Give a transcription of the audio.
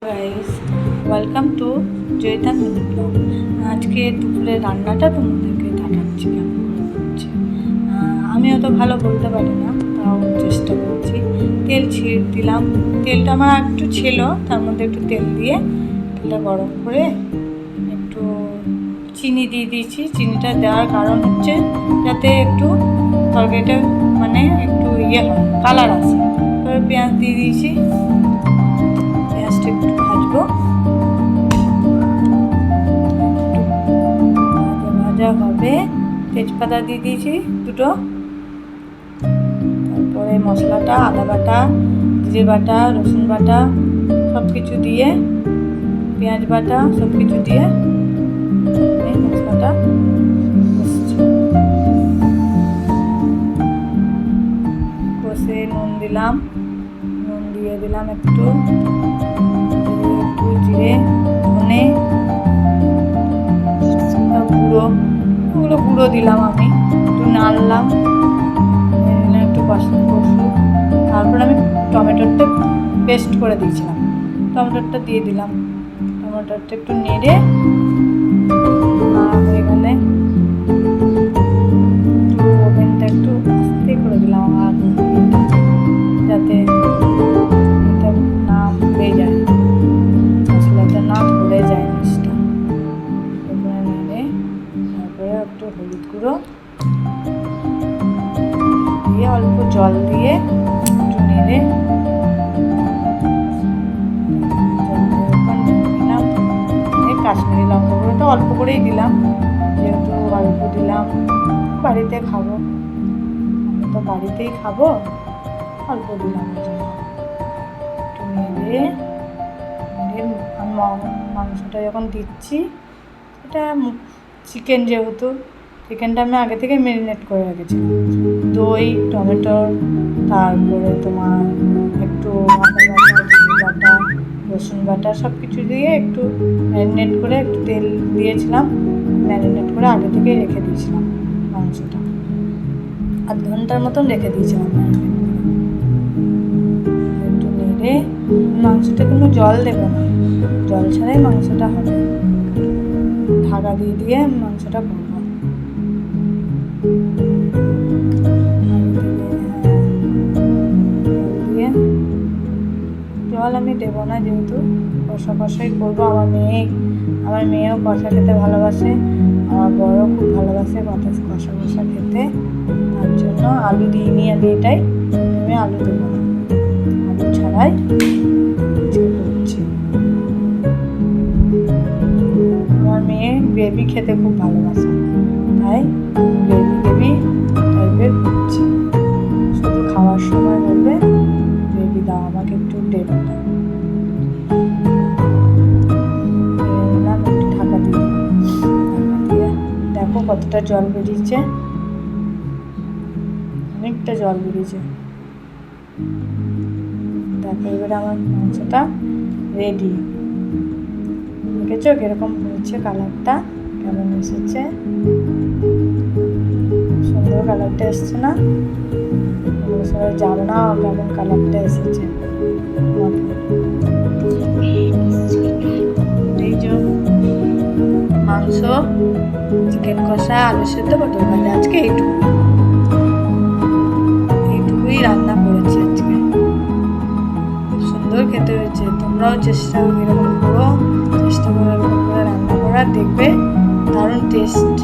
Guys, welcome to Joyita mini blog. আজকে দুপুরে রান্নাটা তোমাদেরকে দেখাচ্ছি কেমন করে করছি। আমি অত ভালো বলতে পারি না, তাও চেষ্টা করছি। তেল ছিঁড়ে দিলাম, তেলটা আমার একটু ছিল, তার মধ্যে একটু তেল দিয়ে তেলটা গরম করে একটু চিনি দিয়ে দিয়েছি। চিনিটা দেওয়ার কারণ হচ্ছে যাতে একটু তরকারিটা মানে একটু হয়, কালার আসে। এবার পেঁয়াজ দিয়ে দিয়েছি, পেঁয়াজটা একটু ভাজবো, ভাজা হবে। তেজপাতা দিয়ে দিয়েছি দুটো, তারপরে মশলাটা আদা বাটা, জিরে বাটা, রসুন বাটা সব কিছু দিয়ে, পেঁয়াজ বাটা সব কিছু দিয়ে এই মশলাটা কষে নুন দিলাম, নুন দিয়ে দিলাম একটু জিরে, ধনে গুঁড়ো গুঁড়ো দিলাম। আমি একটু নাড়লাম, একটু কষুক। তারপর আমি টমেটোটা পেস্ট করে দিয়েছিলাম, টমেটোটা দিয়ে দিলাম। টমেটোটা একটু নেড়ে হয়ে গেলে একটু ওভেনটা একটু আস্তে করে দিলাম, আর যাতে এটা না হয়ে যায়, মশলাটা না ধরে যায় জিনিসটা। এরপরে নেড়ে তারপরে একটু হলুদ গুঁড়ো দিয়ে অল্প জল দিয়ে একটু নেড়ে দিলাম। এই কাশ্মীরি লঙ্কা গুঁড়োটা অল্প করেই দিলাম, যেহেতু অল্প দিলাম, বাড়িতে খাবো, আমি তো বাড়িতেই খাবো, অল্প দিলাম। একটু নেড়ে মাংসটা যখন দিচ্ছি, এটা চিকেন, যেহেতু চিকেনটা আমি আগে থেকে ম্যারিনেট করে রেখেছিলাম, দই, টমেটো, তারপরে তোমার একটু আদা বাটা, জিরে বাটা, রসুন বাটা সব কিছু দিয়ে একটু ম্যারিনেট করে, একটু তেল দিয়েছিলাম, ম্যারিনেট করে আগে থেকেই রেখে দিয়েছিলাম। মাংসটা আধ ঘন্টার মতন রেখে দিয়েছিলাম ম্যারিনেট করে। একটু নেড়ে মাংসটা কোনো জল দেবো না, জল ছাড়াই মাংসটা হবে। ঢাকা দিয়ে দিয়ে মাংসটা করবো। জল আমি দেবো না, যেহেতু কষা কষাই করবো। আমার মেয়েও কষা খেতে ভালোবাসে, আমার বড়ও খুব ভালোবাসে কষা কষা খেতে। তার জন্য আলু দিইনি আমি, আমি আলু দেবো না, আলু ছাড়াই করছি। আমার মেয়ে গ্রেভি খেতে খুব ভালোবাসে, তাই গ্রেভি টাইপের করছি। শুধু খাওয়ার সময় বলবে গ্রেভি দাও, আমাকে একটু গ্রেভি দাও। একটু ঢাকা দিয়ে দেখো কতটা জল বেরিয়েছে, অনেকটা জল বেরিয়েছে। দেখো এবারে আমার মাংসটা রেডি। দেখেছো কিরকম হয়েছে, কালারটা কেমন এসেছে, সুন্দর কালারটা এসছে না? সবাই জানো না কেমন কালারটা এসেছে। এই যে মাংস, চিকেন কষা, আলু সেদ্ধ, পটল ভাজা, আজকে এইটুকুই রান্না করেছি আজকে। সুন্দর খেতে হয়েছে। তোমরাও চেষ্টা এরকম করো, চেষ্টা করে এরকম করে রান্না করার, দেখবে দারুণ টেস্ট।